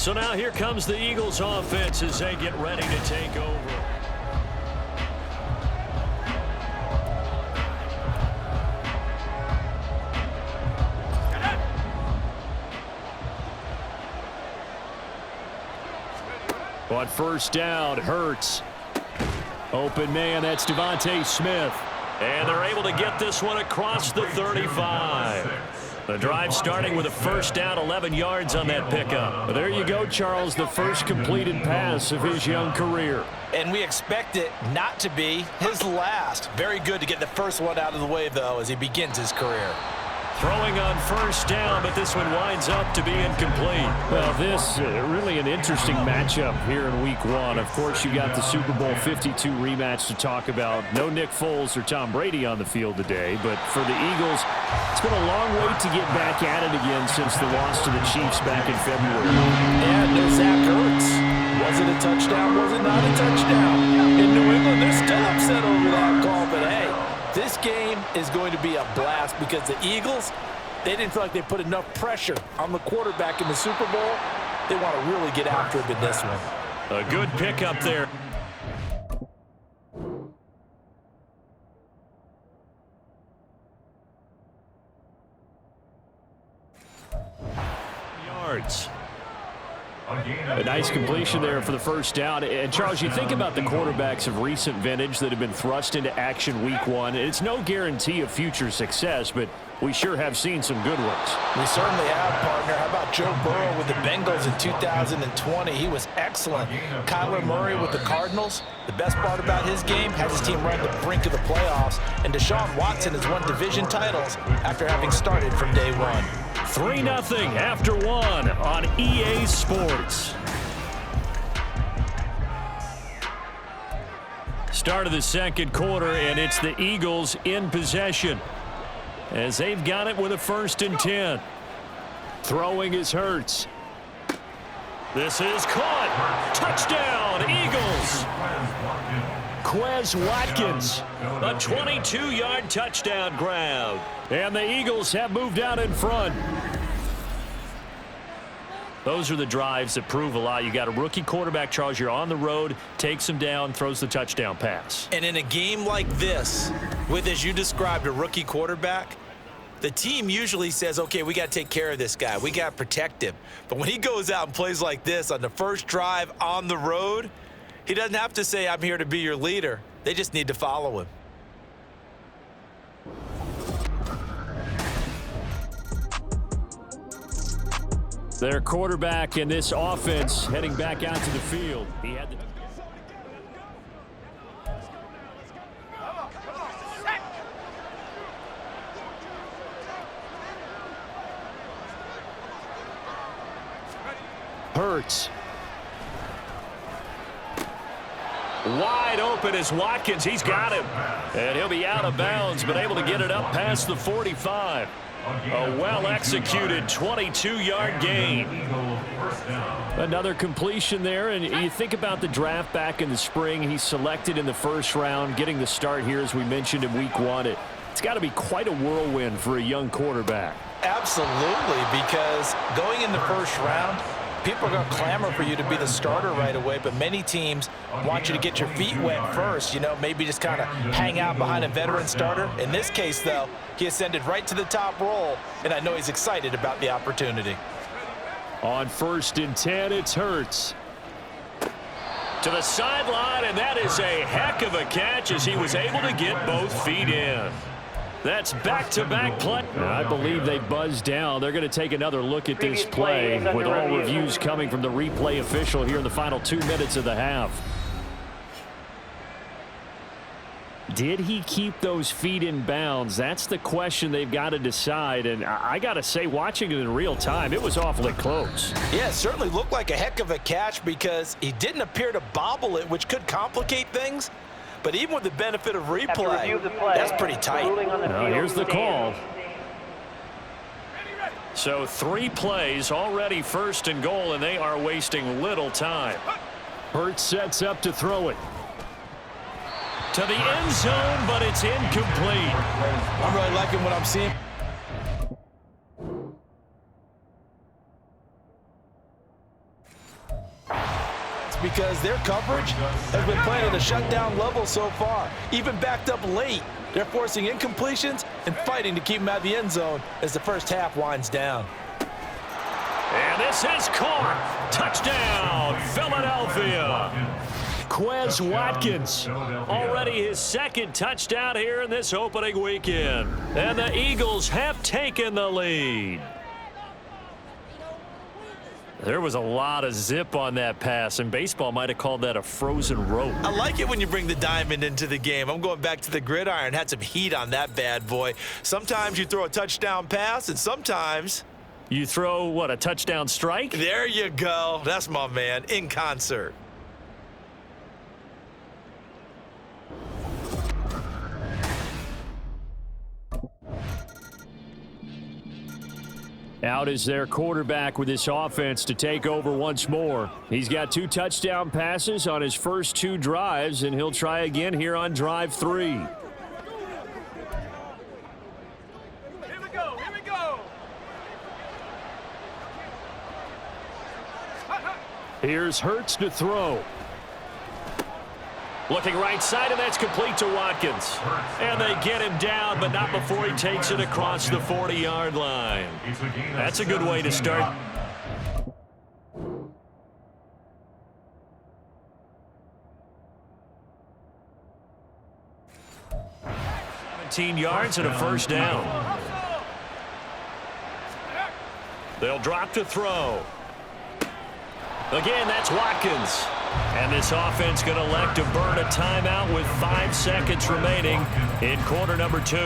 So now here comes the Eagles offense as they get ready to take over. On first down, Hurts. Open man, that's Devontae Smith. And they're able to get this one across the 35. The drive starting with a first down, 11 yards on that pickup. But there you go, Charles, the first completed pass of his young career. And we expect it not to be his last. Very good to get the first one out of the way, though, as he begins his career. Throwing on first down, but this one winds up to be incomplete. Well, this really an interesting matchup here in Week 1. Of course, you got the Super Bowl 52 rematch to talk about. No Nick Foles or Tom Brady on the field today, but for the Eagles, it's been a long wait to get back at it again since the loss to the Chiefs back in February. And no Zach Ertz. Was it a touchdown? Was it not a touchdown? In New England, they're still upset over that call, but hey, this game is going to be a blast because the Eagles, they didn't feel like they put enough pressure on the quarterback in the Super Bowl. They want to really get after him in this one. A good pickup there. Yards. A nice completion there for the first down. And, Charles, you think about the quarterbacks of recent vintage that have been thrust into action Week 1. It's no guarantee of future success, but we sure have seen some good ones. We certainly have, partner. How about Joe Burrow with the Bengals in 2020? He was excellent. Kyler Murray with the Cardinals. The best part about his game has his team right at the brink of the playoffs. And Deshaun Watson has won division titles after having started from day one. 3-0 after 1 on EA Sports. Start of the second quarter, and it's the Eagles in possession as they've got it with a 1st and 10. Throwing is Hurts. This is caught. Touchdown, Eagles. Quez Watkins, a 22-yard touchdown grab. And the Eagles have moved out in front. Those are the drives that prove a lot. You got a rookie quarterback, Charles. You're on the road, takes him down, throws the touchdown pass. And in a game like this, with, as you described, a rookie quarterback, the team usually says, okay, we got to take care of this guy. We got to protect him. But when he goes out and plays like this on the first drive on the road, he doesn't have to say, I'm here to be your leader. They just need to follow him. Their quarterback in this offense heading back out to the field. He had the Hurts. Wide open is Watkins. He's got him. And he'll be out of bounds, but able to get it up past the 45. A well-executed 22-yard gain. Another completion there, and you think about the draft back in the spring. He's selected in the first round, getting the start here, as we mentioned, in Week 1. It's got to be quite a whirlwind for a young quarterback. Absolutely, because going in the first round, people are going to clamor for you to be the starter right away, but many teams want you to get your feet wet first, maybe just kind of hang out behind a veteran starter. In this case, though, he ascended right to the top role, and I know he's excited about the opportunity. On 1st and 10, it's Hurts. To the sideline, and that is a heck of a catch as he was able to get both feet in. That's back-to-back play. I believe they buzzed down. They're going to take another look at this play with all reviews coming from the replay official here in the final 2 minutes of the half. Did he keep those feet in bounds? That's the question they've got to decide. And I got to say, watching it in real time, it was awfully close. Yeah, it certainly looked like a heck of a catch because he didn't appear to bobble it, which could complicate things. But even with the benefit of replay, that's pretty tight. Now, here's the call. So 3 plays already 1st and goal, and they are wasting little time. Hurts sets up to throw it. To the end zone, but it's incomplete. I'm really liking what I'm seeing. because their coverage has been playing at a shutdown level so far. Even backed up late, they're forcing incompletions and fighting to keep them out of the end zone as the first half winds down. And this is caught. Touchdown, Philadelphia. Quez Watkins, already his second touchdown here in this opening weekend. And the Eagles have taken the lead. There was a lot of zip on that pass, and baseball might have called that a frozen rope. I like it when you bring the diamond into the game. I'm going back to the gridiron. Had some heat on that bad boy. Sometimes you throw a touchdown pass, and sometimes you throw, what, a touchdown strike? There you go. That's my man, in concert. Out is their quarterback with this offense to take over once more. He's got 2 touchdown passes on his first 2 drives, and he'll try again here on drive 3. Here we go. Here's Hurts to throw. Looking right side, and that's complete to Watkins. And they get him down, but not before he takes it across the 40-yard line. That's a good way to start. Yards and a first down. They'll drop to throw. Again, that's Watkins. And this offense going to elect to burn a timeout with 5 seconds remaining in quarter number 2.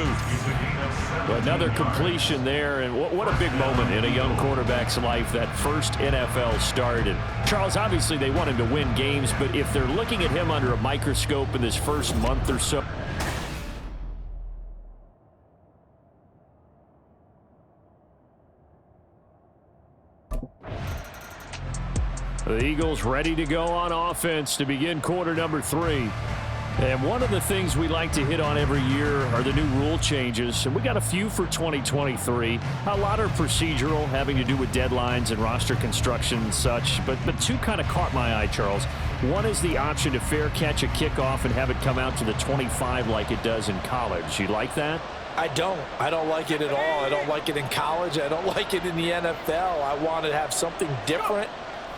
Another completion there, and what a big moment in a young quarterback's life, that first NFL start. And Charles, obviously they want him to win games, but if they're looking at him under a microscope in this first month or so, the Eagles ready to go on offense to begin quarter number 3. And one of the things we like to hit on every year are the new rule changes. And we got a few for 2023. A lot are procedural, having to do with deadlines and roster construction and such. But 2 kind of caught my eye, Charles. One is the option to fair catch a kickoff and have it come out to the 25 like it does in college. You like that? I don't like it at all. I don't like it in college. I don't like it in the NFL. I want to have something different.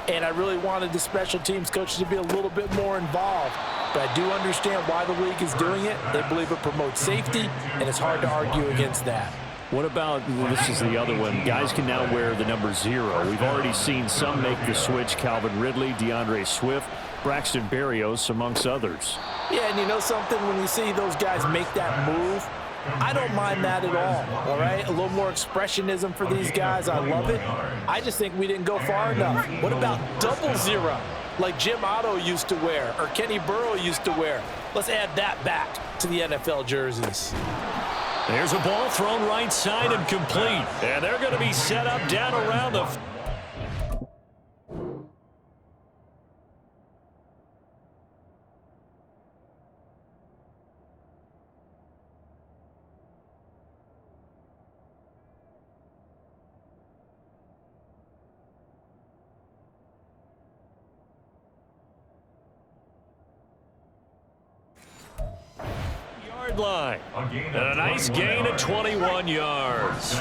And I really wanted the special teams coaches to be a little bit more involved. But I do understand why the league is doing it. They believe it promotes safety, and it's hard to argue against that. What about, this is the other one, guys can now wear the number 0. We've already seen some make the switch, Calvin Ridley, DeAndre Swift, Braxton Berrios, amongst others. Yeah, and you know something? When we see those guys make that move, I don't mind that at all right? A little more expressionism for these guys. I love it. I just think we didn't go far enough. What about double 0, like Jim Otto used to wear or Kenny Burrow used to wear? Let's add that back to the NFL jerseys. There's a ball thrown right side and complete. And they're going to be set up down around the... line. And a nice gain of 21 yards.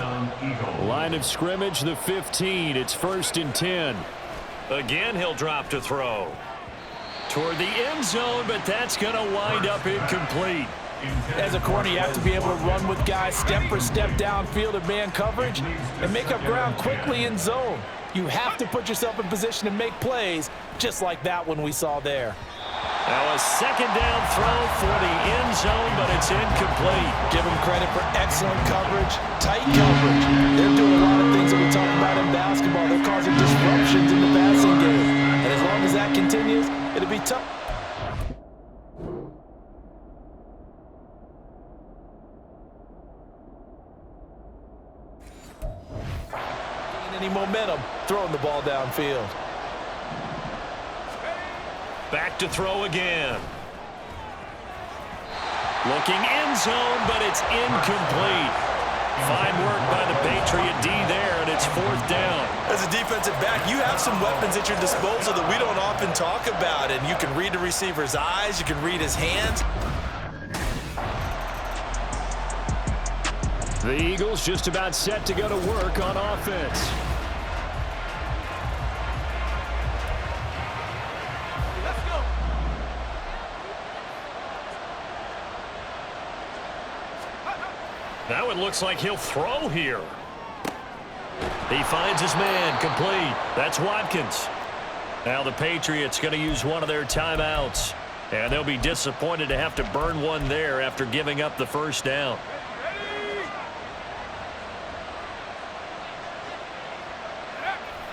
Line of scrimmage, the 15. It's 1st and 10. Again, he'll drop to throw. Toward the end zone, but that's going to wind up incomplete. As a corner, you have to be able to run with guys step for step downfield in man coverage and make up ground quickly in zone. You have to put yourself in position to make plays, just like that one we saw there. Now a second down throw for the end zone, but it's incomplete. Give them credit for excellent coverage, tight coverage. They're doing a lot of things that we talk about in basketball. They're causing disruptions in the passing game. And as long as that continues, it'll be tough. Any momentum throwing the ball downfield. Back to throw again. Looking end zone, but it's incomplete. Fine work by the Patriot D there, and it's 4th down. As a defensive back, you have some weapons at your disposal that we don't often talk about, and you can read the receiver's eyes, you can read his hands. The Eagles just about set to go to work on offense. Let's go. Now it looks like he'll throw here. He finds his man, complete. That's Watkins. Now the Patriots going to use one of their timeouts, and they'll be disappointed to have to burn one there after giving up the first down.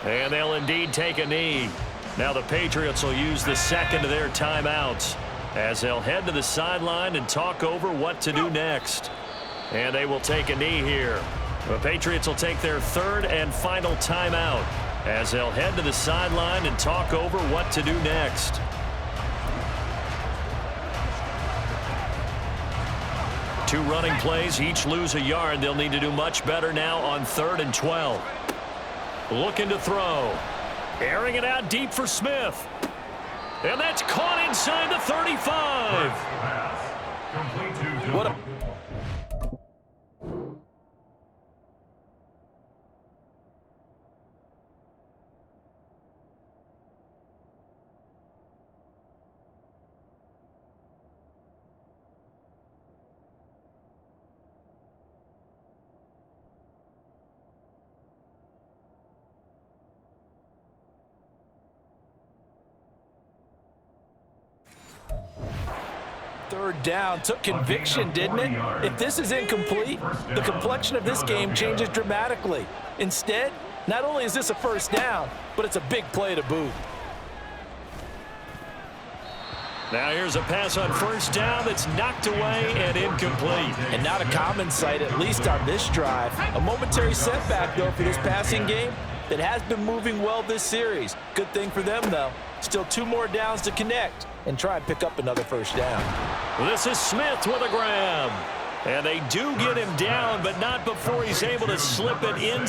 And they'll indeed take a knee. Now the Patriots will use the second of their timeouts as they'll head to the sideline and talk over what to do next. And they will take a knee here. The Patriots will take their third and final timeout as they'll head to the sideline and talk over what to do next. Two running plays, each lose a yard. They'll need to do much better now on 3rd and 12. Looking to throw. Airing it out deep for Smith. And that's caught inside the 35. What a 3rd down. Took conviction, didn't it? If this is incomplete, the complexion of this game changes dramatically. Instead, not only is this a 1st down, but it's a big play to boot. Now here's a pass on 1st down that's knocked away and incomplete. And not a common sight, at least on this drive. A momentary setback, though, for this passing game that has been moving well this series. Good thing for them, though. Still 2 more downs to connect and try and pick up another 1st down. This is Smith with a grab. And they do get him down, but not before he's able to slip it in.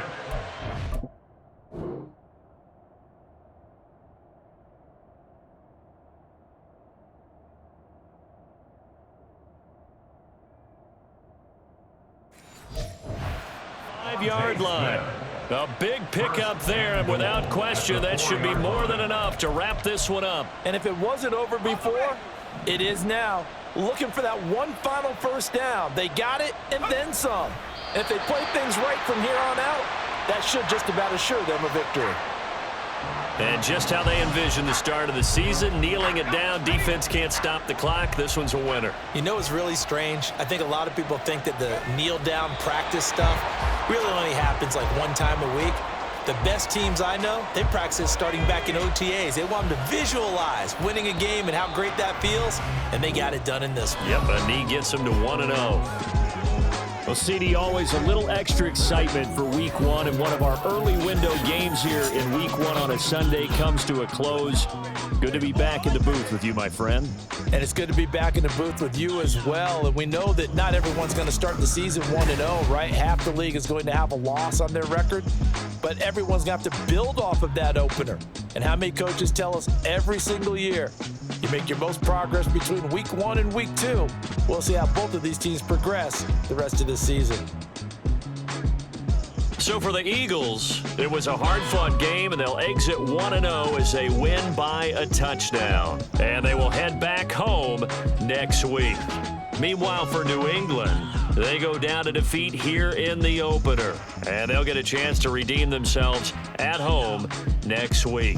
Five-yard line. A big pickup there, and without question, that should be more than enough to wrap this one up. And if it wasn't over before, it is now. Looking for that one final 1st down. They got it and then some. And if they play things right from here on out, that should just about assure them a victory. And just how they envision the start of the season, kneeling it down, defense can't stop the clock. This one's a winner. You know, it's really strange. I think a lot of people think that the kneel-down practice stuff really only happens like one time a week. The best teams I know, they practice starting back in OTAs. They want them to visualize winning a game and how great that feels, and they got it done in this one. Yep, a knee gets them to 1-0. Well, CD, always a little extra excitement for Week 1, and one of our early window games here in Week 1 on a Sunday comes to a close. Good to be back in the booth with you, my friend. And it's good to be back in the booth with you as well. And we know that not everyone's going to start the season 1-0, right? Half the league is going to have a loss on their record, but everyone's going to have to build off of that opener. And how many coaches tell us every single year, you make your most progress between Week 1 and Week 2. We'll see how both of these teams progress the rest of the season. So for the Eagles, it was a hard-fought game, and they'll exit 1-0 as they win by a touchdown. And they will head back home next week. Meanwhile, for New England, they go down to defeat here in the opener. And they'll get a chance to redeem themselves at home next week.